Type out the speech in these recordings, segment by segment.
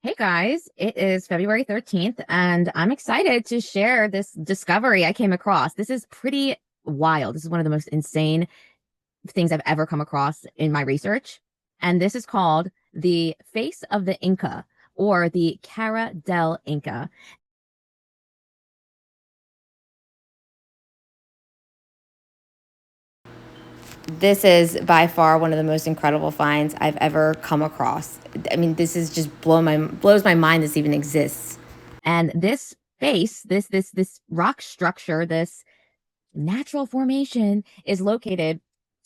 Hey guys, it is February 13th, and I'm excited to share this discovery I came across. This is pretty wild. This is one of the most insane things I've ever come across in my research. And this is called the face of the Inca or the Cara del Inca. This is by far one of the most incredible finds I've ever come across. I mean, this is just blows my mind this even exists. And this face, this rock structure, this natural formation is located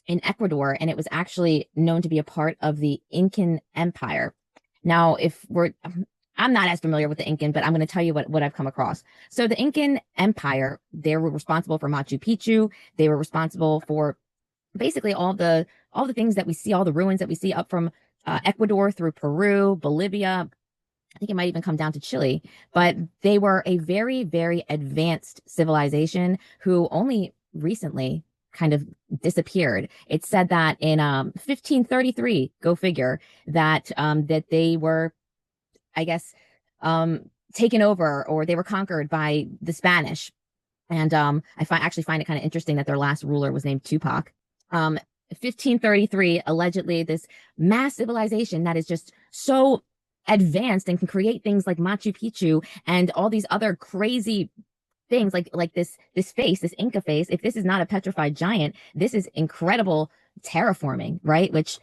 in Ecuador, and it was actually known to be a part of the Incan Empire. Now, if we're I'm not as familiar with the Incan, but I'm going to tell you what I've come across. So the Incan Empire, they were responsible for Machu Picchu. They were responsible for basically all the things that we see, all the ruins that we see up from Ecuador through Peru, Bolivia. I think it might even come down to Chile, but they were a very, very advanced civilization who only recently kind of disappeared. It's said that in 1533, go figure, that they were, I guess, taken over or they were conquered by the Spanish. And actually find it kind of interesting that their last ruler was named Tupac. 1533, allegedly, this mass civilization that is just so advanced and can create things like Machu Picchu and all these other crazy things like this face, this Inca face. If this is not a petrified giant, this is incredible terraforming, right? Which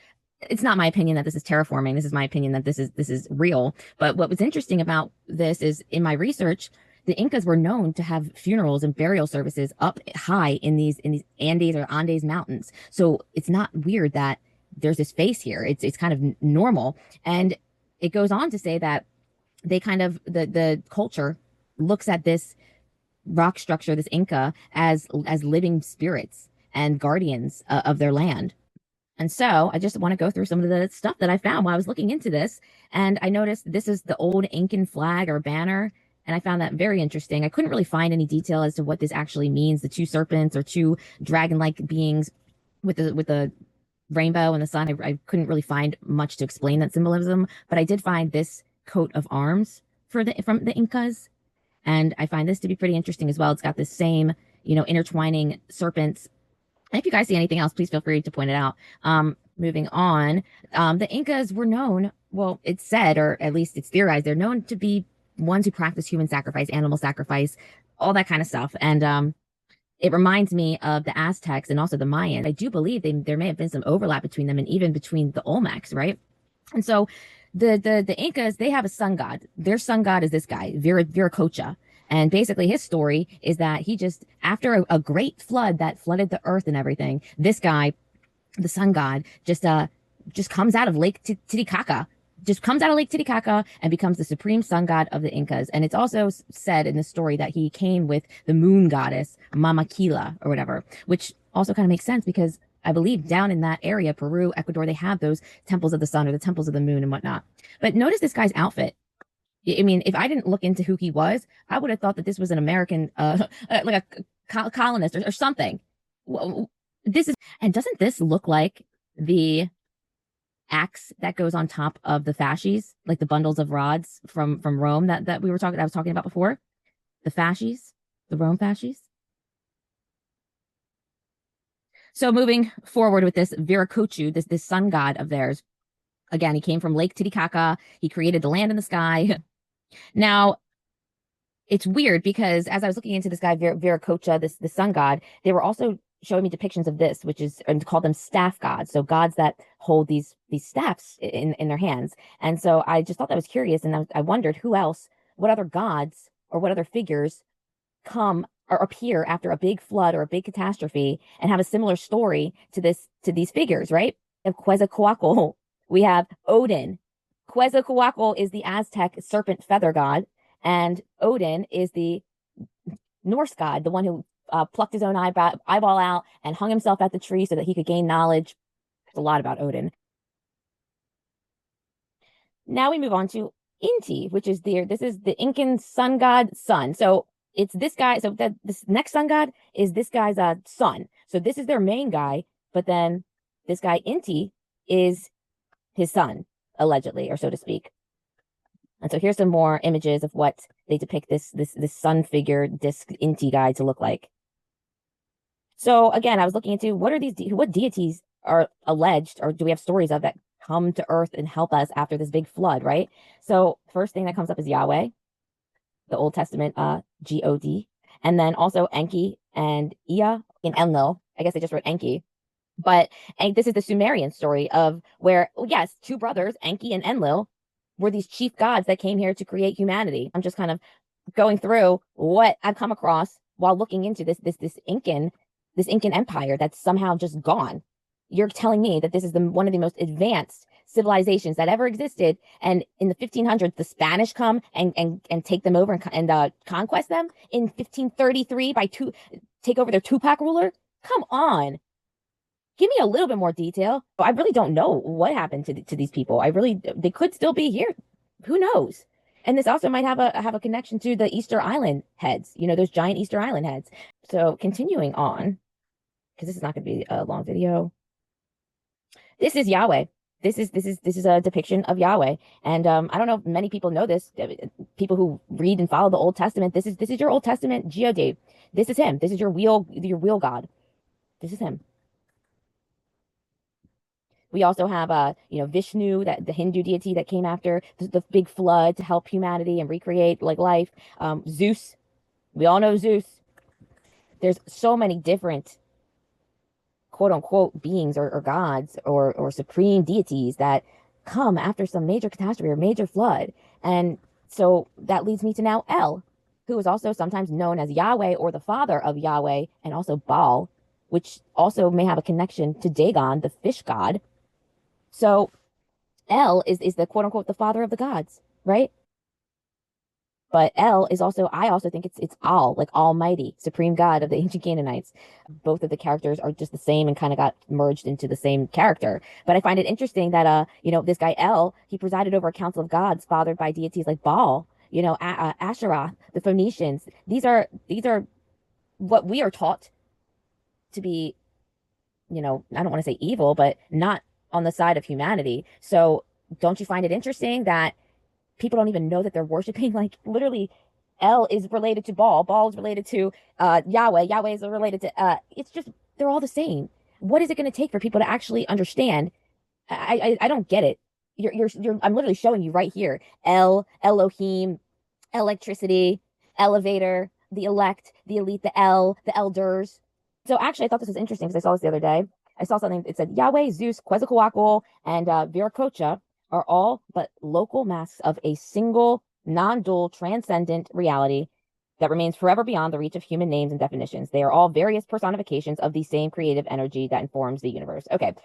it's not my opinion that this is terraforming. This is my opinion that this is real. But what was interesting about this is in my research, the Incas were known to have funerals and burial services up high in these Andes or Andes mountains. So it's not weird that there's this face here. It's kind of normal. And it goes on to say that they kind of the culture looks at this rock structure, this Inca, as living spirits and guardians of their land. And so I just want to go through some of the stuff that I found while I was looking into this. And I noticed this is the old Incan flag or banner. And I found that very interesting. I couldn't really find any detail as to what this actually means. The two serpents or two dragon-like beings with the rainbow and the sun. I couldn't really find much to explain that symbolism, but I did find this coat of arms from the Incas. And I find this to be pretty interesting as well. It's got this same, intertwining serpents. And if you guys see anything else, please feel free to point it out. Moving on, the Incas were known, well, it's said, or at least it's theorized, they're known to be ones who practice human sacrifice, animal sacrifice, all that kind of stuff. And it reminds me of the Aztecs and also the Mayans. I do believe there may have been some overlap between them and even between the Olmecs, right? And so the Incas, they have a sun god. Their sun god is this guy, Viracocha. And basically his story is that he just, after a great flood that flooded the earth and everything, this guy, the sun god, just comes out of Lake Titicaca, just comes out of Lake Titicaca and becomes the supreme sun god of the Incas. And it's also said in the story that he came with the moon goddess, Mamakila or whatever, which also kind of makes sense because I believe down in that area, Peru, Ecuador, they have those temples of the sun or the temples of the moon and whatnot. But notice this guy's outfit. I mean, if I didn't look into who he was, I would have thought that this was an American, like a colonist or something. This is, and doesn't this look like the axe that goes on top of the fasces, like the bundles of rods from Rome that I was talking about before? The fasces, the Rome fasces. So moving forward with this Viracocha, this sun god of theirs. Again, he came from Lake Titicaca. He created the land and the sky. Now, it's weird because as I was looking into this guy, Viracocha, this sun god, they were also showing me depictions of this, which is, and call them staff gods. So gods that hold these staffs in their hands. And so I just thought that was curious. And I wondered who else, what other gods or what other figures come or appear after a big flood or a big catastrophe and have a similar story to these figures, right? Of Quetzalcoatl, we have Odin. Quetzalcoatl is the Aztec serpent feather god, and Odin is the Norse god, the one who plucked his own eyeball out and hung himself at the tree so that he could gain knowledge. There's a lot about Odin. Now we move on to Inti, which is this is the Incan sun god son. So it's this guy. So that this next sun god is this guy's son. So this is their main guy, but then this guy Inti is his son, allegedly, or so to speak. And so here's some more images of what they depict this sun figure disc Inti guy to look like. So again, I was looking into what deities are alleged, or do we have stories of, that come to Earth and help us after this big flood, right? So first thing that comes up is Yahweh, the Old Testament, God, and then also Enki and Ea in Enlil. I guess they just wrote Enki. But and this is the Sumerian story of where, yes, two brothers, Enki and Enlil, were these chief gods that came here to create humanity. I'm just kind of going through what I've come across while looking into this Incan empire that's somehow just gone. You're telling me that this is one of the most advanced civilizations that ever existed, and in the 1500s the Spanish come and take them over and conquest them in 1533 take over their Tupac ruler. Come on. Give me a little bit more detail. I really don't know what happened to these people. They could still be here. Who knows? And this also might have a connection to the Easter Island heads, those giant Easter Island heads. So continuing on, because this is not going to be a long video. This is Yahweh. This is a depiction of Yahweh. And I don't know if many people know this. People who read and follow the Old Testament. This is your Old Testament geodeity. This is him. This is your wheel god. This is him. We also have, Vishnu, that the Hindu deity that came after the big flood to help humanity and recreate like life. Zeus, we all know Zeus. There's so many different quote unquote beings or gods or supreme deities that come after some major catastrophe or major flood. And so that leads me to now El, who is also sometimes known as Yahweh or the father of Yahweh, and also Baal, which also may have a connection to Dagon, the fish god. So El is the quote unquote the father of the gods, right? But El is also, I also think it's Al, like Almighty, supreme God of the ancient Canaanites. Both of the characters are just the same and kind of got merged into the same character. But I find it interesting that this guy El, he presided over a council of gods fathered by deities like Baal, Asherah, the Phoenicians. These are what we are taught to be, I don't want to say evil, but not on the side of humanity. So don't you find it interesting that people don't even know that they're worshiping, like, literally El is related to Baal, Baal is related to Yahweh, Yahweh is related to it's just, they're all the same. What is it going to take for people to actually understand? I don't get it. I'm literally showing you right here. El, Elohim, electricity, elevator, the elect, the elite, the elders. So actually I thought this was interesting because I saw this the other day. I saw something, it said Yahweh, Zeus, Quetzalcoatl, and Viracocha are all but local masks of a single, non-dual, transcendent reality that remains forever beyond the reach of human names and definitions. They are all various personifications of the same creative energy that informs the universe. Okay,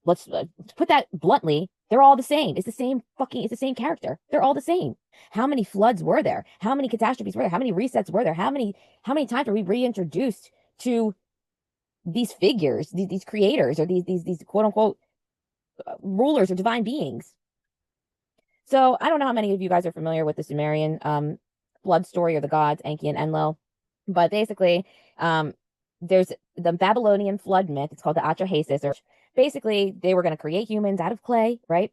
let's put that bluntly. They're all the same. It's the same character. They're all the same. How many floods were there? How many catastrophes were there? How many resets were there? How many times were we reintroduced to these figures, these creators, or these quote unquote rulers or divine beings? So I don't know how many of you guys are familiar with the Sumerian flood story or the gods, Enki and Enlil, but basically there's the Babylonian flood myth. It's called the Atrahasis, or basically they were going to create humans out of clay, right?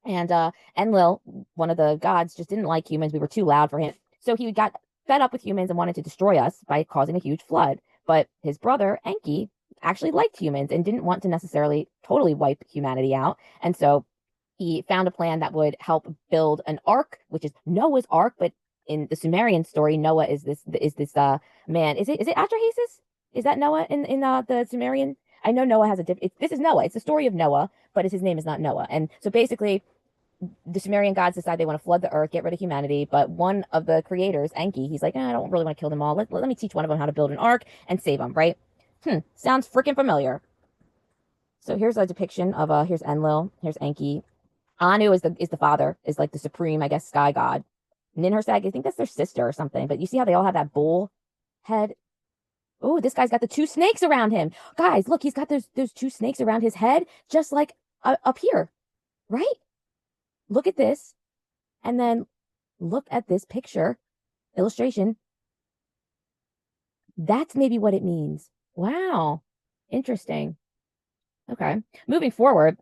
And Enlil, one of the gods, just didn't like humans. We were too loud for him. So he got fed up with humans and wanted to destroy us by causing a huge flood. But his brother, Enki, actually liked humans and didn't want to necessarily totally wipe humanity out. And so he found a plan that would help build an ark, which is Noah's ark, but in the Sumerian story, Noah is this man. Is it Atrahasis? Is that Noah in the Sumerian? I know Noah has a different. This is Noah. It's the story of Noah, but his name is not Noah. And so basically, the Sumerian gods decide they want to flood the earth, get rid of humanity. But one of the creators, Enki, he's like, I don't really want to kill them all. Let me teach one of them how to build an ark and save them. Right? Sounds freaking familiar. So here's a depiction of here's Enlil, here's Enki. Anu is the father, is like the supreme, I guess, sky god. Ninhursag, I think that's their sister or something. But you see how they all have that bull head? Oh, this guy's got the two snakes around him. Guys, look, he's got those two snakes around his head, just like up here, right? Look at this. And then look at this picture, illustration. That's maybe what it means. Wow. Interesting. Okay. Moving forward,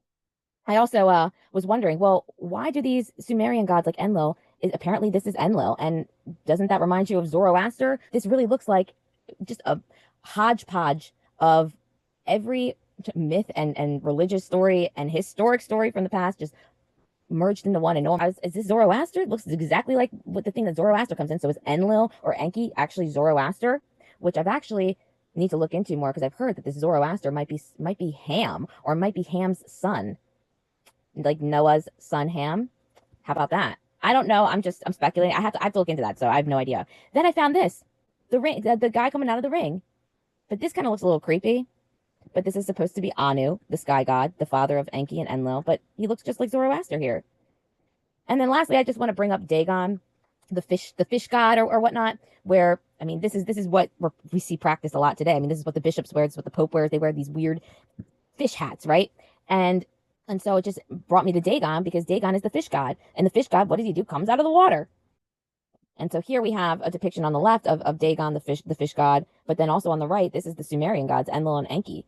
I also was wondering, well, why do these Sumerian gods like Enlil apparently this is Enlil. And doesn't that remind you of Zoroaster? This really looks like just a hodgepodge of every myth and religious story and historic story from the past, just merged into one. And no one, is this Zoroaster? It looks exactly like what the thing that Zoroaster comes in. So is Enlil or Enki actually Zoroaster? Which I've actually need to look into more because I've heard that this Zoroaster might be Ham or might be Ham's son, like Noah's son Ham. How about that? I don't know. I'm speculating. I have to look into that. So I have no idea. Then I found this, the ring, the guy coming out of the ring. But this kind of looks a little creepy. But this is supposed to be Anu, the sky god, the father of Enki and Enlil. But he looks just like Zoroaster here. And then lastly, I just want to bring up Dagon, the fish god or whatnot. Where I mean, this is what we see practiced a lot today. I mean, this is what the bishops wear. This is what the Pope wears. They wear these weird fish hats, right? And so it just brought me to Dagon because Dagon is the fish god. And the fish god, what does he do? Comes out of the water. And so here we have a depiction on the left of Dagon, the fish god, but then also on the right, this is the Sumerian gods, Enlil and Enki.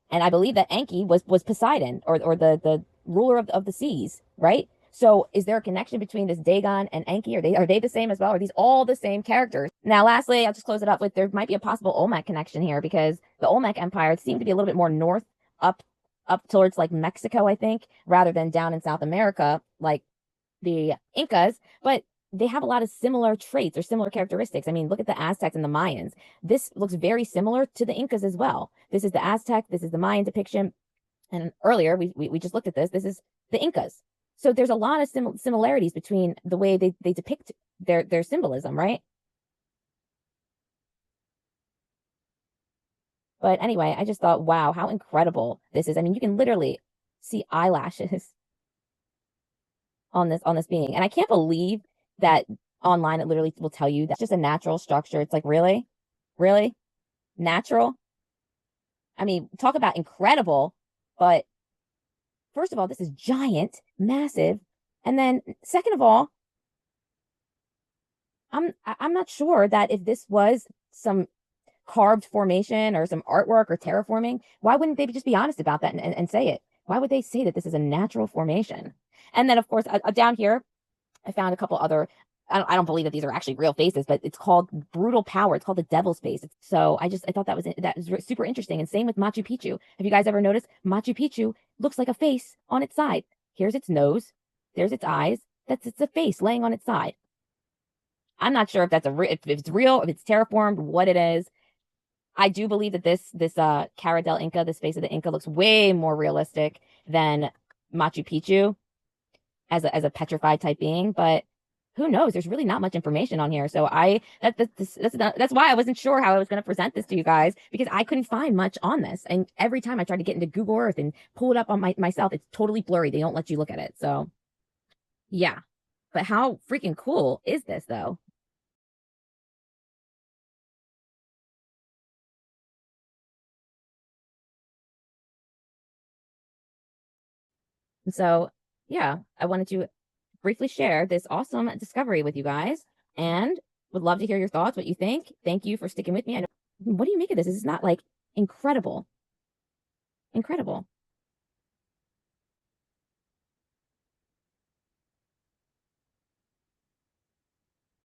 And I believe that Enki was Poseidon or the ruler of the seas, right? So is there a connection between this Dagon and Enki? Are they the same as well? Are these all the same characters? Now, lastly, I'll just close it up with there might be a possible Olmec connection here because the Olmec Empire seemed to be a little bit more north, up towards like Mexico, I think, rather than down in South America, like the Incas. But they have a lot of similar traits or similar characteristics. I mean, look at the Aztecs and the Mayans. This looks very similar to the Incas as well. This is the Aztec, this is the Mayan depiction. And earlier, we just looked at this. This is the Incas. So there's a lot of similarities between the way they depict their symbolism, right? But anyway, I just thought, wow, how incredible this is. I mean, you can literally see eyelashes on this being. And I can't believe that online it literally will tell you that's just a natural structure. It's like, really? Really? Natural? I mean, talk about incredible, but first of all, this is giant, massive. And then second of all, I'm not sure that if this was some carved formation or some artwork or terraforming, why wouldn't they just be honest about that and say it? Why would they say that this is a natural formation? And then, of course, down here, I found a couple other. I don't believe that these are actually real faces, but it's called brutal power. It's called the devil's face. So I thought that was super interesting. And same with Machu Picchu. Have you guys ever noticed Machu Picchu looks like a face on its side? Here's its nose. There's its eyes. It's a face laying on its side. I'm not sure if if it's real, if it's terraformed, what it is. I do believe that this Cara del Inca, this face of the Inca, looks way more realistic than Machu Picchu as a petrified type being, but who knows? There's really not much information on here. So that's why I wasn't sure how I was going to present this to you guys because I couldn't find much on this. And every time I tried to get into Google Earth and pull it up on myself, it's totally blurry. They don't let you look at it. So yeah, but how freaking cool is this though? And so yeah, I wanted to briefly share this awesome discovery with you guys and would love to hear your thoughts, what you think. Thank you for sticking with me. What do you make of this? This is not like incredible. Incredible.